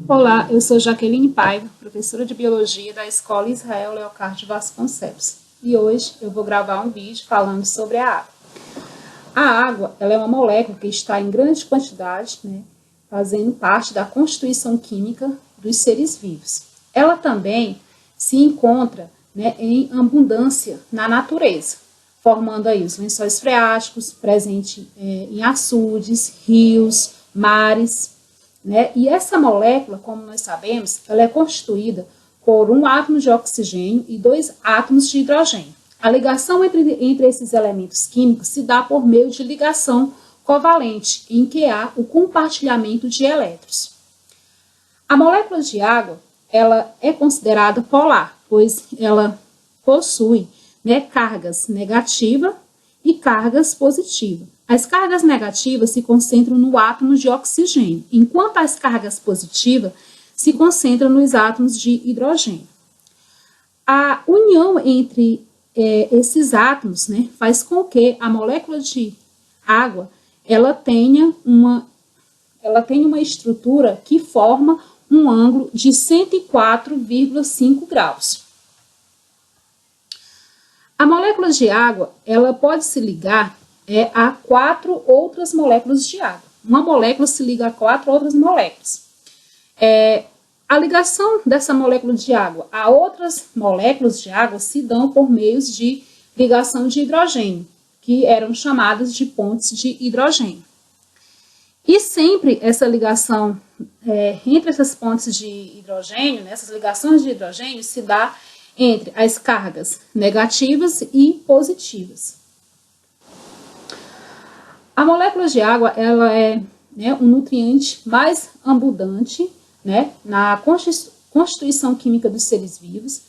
Olá, eu sou Jaqueline Paiva, professora de Biologia da Escola Israel Leocádio Vasconcelos. E hoje eu vou gravar um vídeo falando sobre a água. A água, ela é uma molécula que está em grande quantidade, fazendo parte da constituição química dos seres vivos. Ela também se encontra em abundância na natureza, formando aí os lençóis freáticos, presente em açudes, rios, mares. E essa molécula, como nós sabemos, ela é constituída por um átomo de oxigênio e 2 átomos de hidrogênio. A ligação entre esses elementos químicos se dá por meio de ligação covalente, em que há o compartilhamento de elétrons. A molécula de água, ela é considerada polar, pois ela possui cargas negativas e cargas positivas. As cargas negativas se concentram no átomo de oxigênio, enquanto as cargas positivas se concentram nos átomos de hidrogênio. A união entre esses átomos faz com que a molécula de água ela tenha uma estrutura que forma um ângulo de 104,5 graus. A molécula de água ela pode se ligar a 4 outras moléculas de água. Uma molécula se liga a 4 outras moléculas. A ligação dessa molécula de água a outras moléculas de água se dão por meios de ligação de hidrogênio, que eram chamadas de pontes de hidrogênio. E sempre essa ligação entre essas pontes de hidrogênio, essas ligações de hidrogênio, se dá entre as cargas negativas e positivas. A molécula de água ela é um nutriente mais abundante na constituição química dos seres vivos.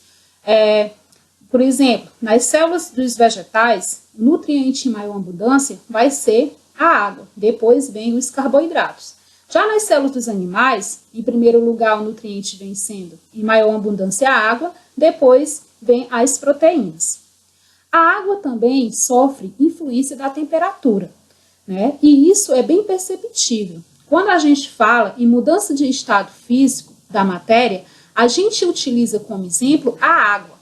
Por exemplo, nas células dos vegetais, o nutriente em maior abundância vai ser a água, depois vem os carboidratos. Já nas células dos animais, em primeiro lugar o nutriente vem sendo em maior abundância a água, depois vem as proteínas. A água também sofre influência da temperatura. E isso é bem perceptível. Quando a gente fala em mudança de estado físico da matéria, a gente utiliza como exemplo a água,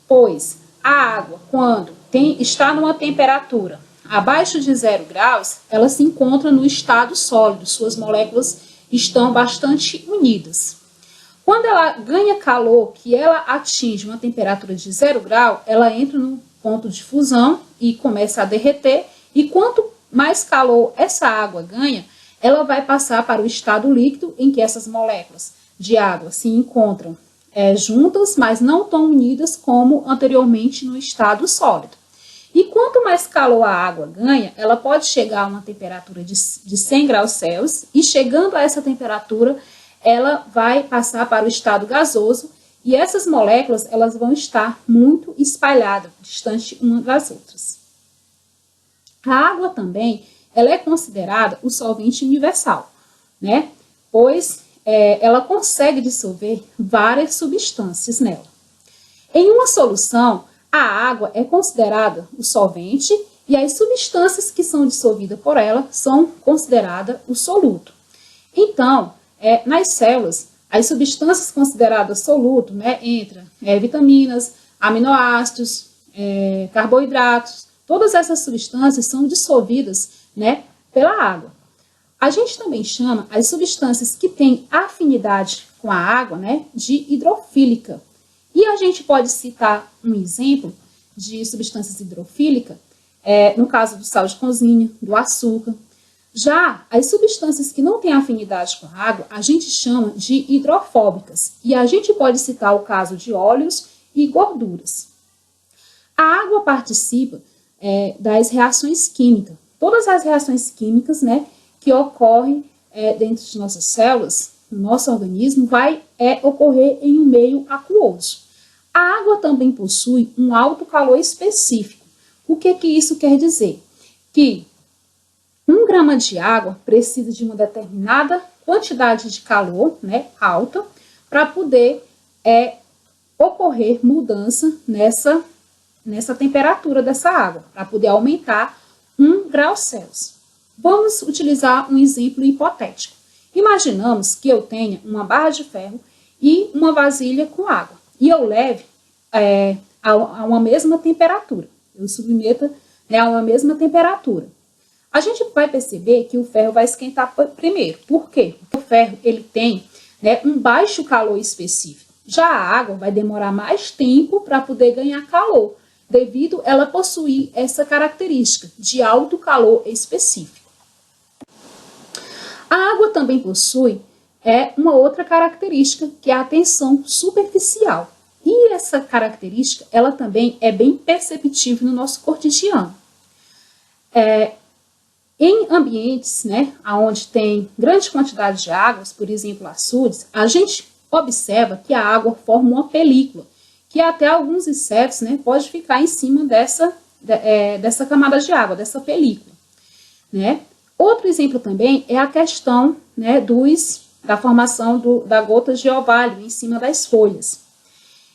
Pois a água, quando está numa temperatura abaixo de 0 graus, ela se encontra no estado sólido, suas moléculas estão bastante unidas. Quando ela ganha calor, que ela atinge uma temperatura de 0 grau, ela entra no ponto de fusão e começa a derreter. E quanto mais calor essa água ganha, ela vai passar para o estado líquido, em que essas moléculas de água se encontram juntas, mas não tão unidas como anteriormente no estado sólido. E quanto mais calor a água ganha, ela pode chegar a uma temperatura de 100 graus Celsius, e chegando a essa temperatura, ela vai passar para o estado gasoso, e essas moléculas elas vão estar muito espalhadas, distante umas das outras. A água também ela é considerada o solvente universal, pois ela consegue dissolver várias substâncias nela. Em uma solução, a água é considerada o solvente e as substâncias que são dissolvidas por ela são consideradas o soluto. Então, nas células, as substâncias consideradas soluto entram vitaminas, aminoácidos, carboidratos. Todas essas substâncias são dissolvidas pela água. A gente também chama as substâncias que têm afinidade com a água de hidrofílica. E a gente pode citar um exemplo de substâncias hidrofílicas, no caso do sal de cozinha, do açúcar. Já as substâncias que não têm afinidade com a água, a gente chama de hidrofóbicas. E a gente pode citar o caso de óleos e gorduras. A água participa das reações químicas. Todas as reações químicas que ocorrem dentro de nossas células, no nosso organismo, vai ocorrer em um meio aquoso. A água também possui um alto calor específico. O que isso quer dizer? Que 1 grama de água precisa de uma determinada quantidade de calor alta para poder ocorrer mudança nessa temperatura dessa água, para poder aumentar 1 grau Celsius. Vamos utilizar um exemplo hipotético. Imaginamos que eu tenha uma barra de ferro e uma vasilha com água, e eu leve a uma mesma temperatura, eu submeta, né, a uma mesma temperatura. A gente vai perceber que o ferro vai esquentar primeiro. Por quê? Porque o ferro ele tem, né, um baixo calor específico. Já a água vai demorar mais tempo para poder ganhar calor, devido ela possuir essa característica de alto calor específico. A água também possui uma outra característica, que é a tensão superficial. E essa característica, ela também é bem perceptível no nosso cotidiano. Em ambientes, né, onde tem grande quantidade de águas, por exemplo, açudes, a gente observa que a água forma uma película, que até alguns insetos, né, pode ficar em cima dessa camada de água, dessa película, né? Outro exemplo também é a questão, né, da formação da gota de orvalho em cima das folhas.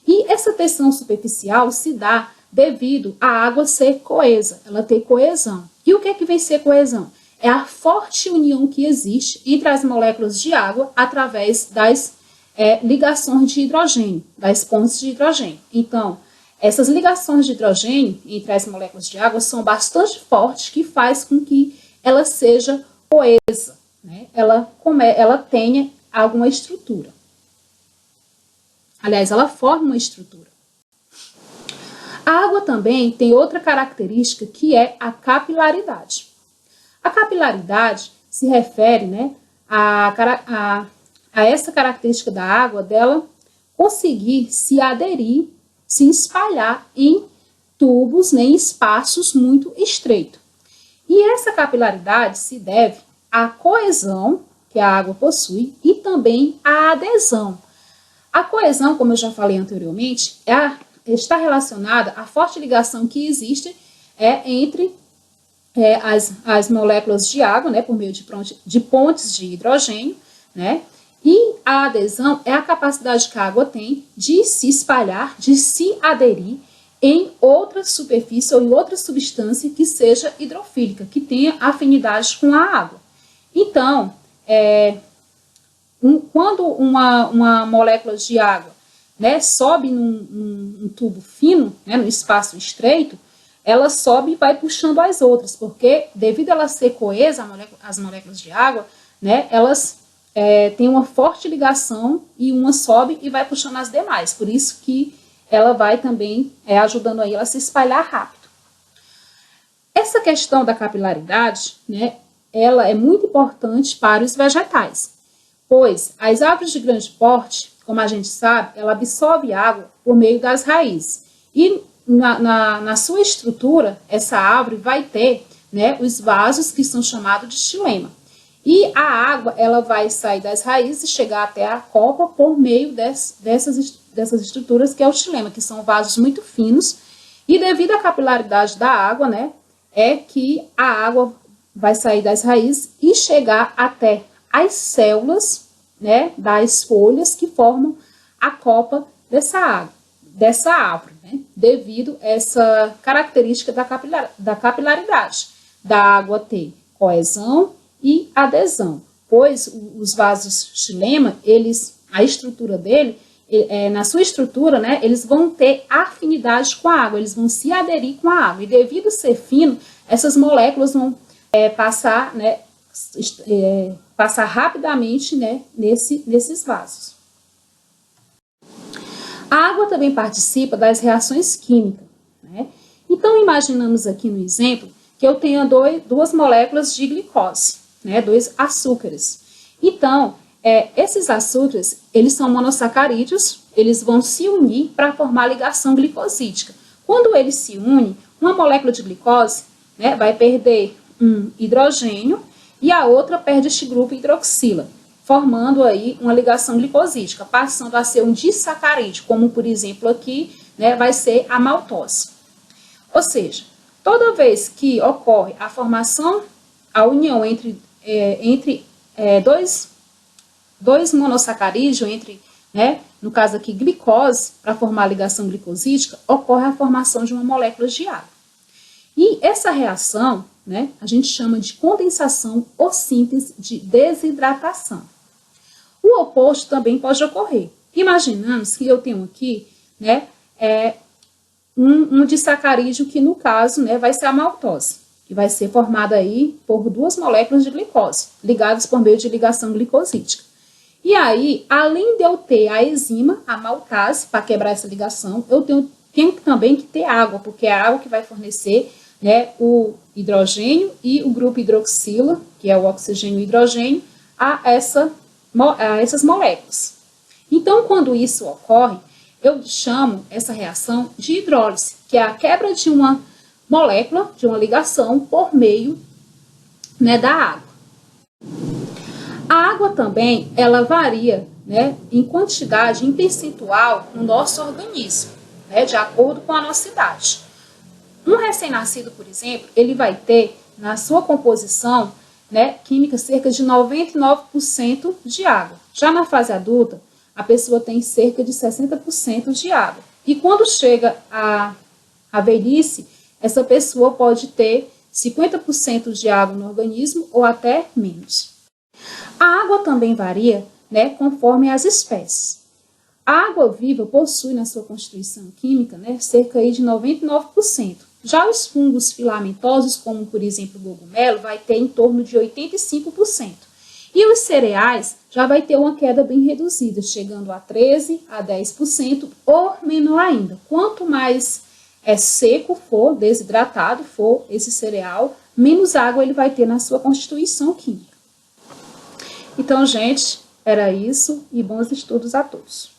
E essa tensão superficial se dá devido à água ser coesa, ela ter coesão. E o que é que vem ser coesão? É a forte união que existe entre as moléculas de água através das ligações de hidrogênio, das pontes de hidrogênio. Então, essas ligações de hidrogênio entre as moléculas de água são bastante fortes, que faz com que ela seja coesa, né? Ela tenha alguma estrutura. Aliás, ela forma uma estrutura. A água também tem outra característica, que é a capilaridade. A capilaridade se refere, né, a essa característica da água, dela conseguir se aderir, se espalhar em tubos, né, em espaços muito estreitos. E essa capilaridade se deve à coesão que a água possui e também à adesão. A coesão, como eu já falei anteriormente, está relacionada à forte ligação que existe entre as moléculas de água, né, por meio de pontes de hidrogênio, né, e a adesão é a capacidade que a água tem de se espalhar, de se aderir em outra superfície ou em outra substância que seja hidrofílica, que tenha afinidade com a água. Então, quando uma molécula de água, né, sobe num tubo fino, né, num espaço estreito, ela sobe e vai puxando as outras, porque devido a ela ser coesa, as moléculas de água, né, elas têm uma forte ligação e uma sobe e vai puxando as demais. Por isso que ela vai também ajudando aí ela a se espalhar rápido. Essa questão da capilaridade, né, ela é muito importante para os vegetais, pois as árvores de grande porte, como a gente sabe, ela absorve água por meio das raízes. E na sua estrutura, essa árvore vai ter, né, os vasos que são chamados de xilema. E a água, ela vai sair das raízes e chegar até a copa por meio dessas estruturas, que é o xilema, que são vasos muito finos. E devido à capilaridade da água, né, é que a água vai sair das raízes e chegar até as células, né, das folhas que formam a copa dessa árvore, né, devido a essa característica da capilaridade, da água ter coesão e adesão, pois os vasos xilema, a estrutura dele, na sua estrutura, né, eles vão ter afinidade com a água, eles vão se aderir com a água, e devido a ser fino, essas moléculas vão passar, né, passar rapidamente, né, nesses vasos. A água também participa das reações químicas, né? Então, imaginamos aqui no exemplo que eu tenho duas moléculas de glicose, né, 2 açúcares. Então, esses açúcares, eles são monossacarídeos, eles vão se unir para formar ligação glicosídica. Quando eles se unem, uma molécula de glicose, né, vai perder um hidrogênio e a outra perde este grupo hidroxila, formando aí uma ligação glicosídica, passando a ser um disacarídeo, como por exemplo aqui, né, vai ser a maltose. Ou seja, toda vez que ocorre a formação, a união entre dois monossacarídeos, né, no caso aqui glicose, para formar a ligação glicosídica, ocorre a formação de uma molécula de água. E essa reação, né, a gente chama de condensação ou síntese de desidratação. O oposto também pode ocorrer. Imaginamos que eu tenho aqui, né, um disacarídeo que, no caso, né, vai ser a maltose, que vai ser formada aí por 2 moléculas de glicose, ligadas por meio de ligação glicosídica. E aí, além de eu ter a enzima, a maltase, para quebrar essa ligação, eu tenho também que ter água, porque é a água que vai fornecer, né, o hidrogênio e o grupo hidroxila, que é o oxigênio e o hidrogênio, a essas moléculas. Então, quando isso ocorre, eu chamo essa reação de hidrólise, que é a quebra de uma molécula, de uma ligação, por meio, né, da água. A água também, ela varia, né, em quantidade, em percentual no nosso organismo, né, de acordo com a nossa idade. Um recém-nascido, por exemplo, ele vai ter na sua composição, né, química cerca de 99% de água. Já na fase adulta, a pessoa tem cerca de 60% de água. E quando chega à velhice, essa pessoa pode ter 50% de água no organismo ou até menos. A água também varia, né, conforme as espécies. A água viva possui na sua constituição química, né, cerca de 99%. Já os fungos filamentosos, como por exemplo o cogumelo, vai ter em torno de 85%. E os cereais já vai ter uma queda bem reduzida, chegando a 13% a 10% ou menor ainda. Quanto mais seco for, desidratado for esse cereal, menos água ele vai ter na sua constituição química. Então, gente, era isso e bons estudos a todos.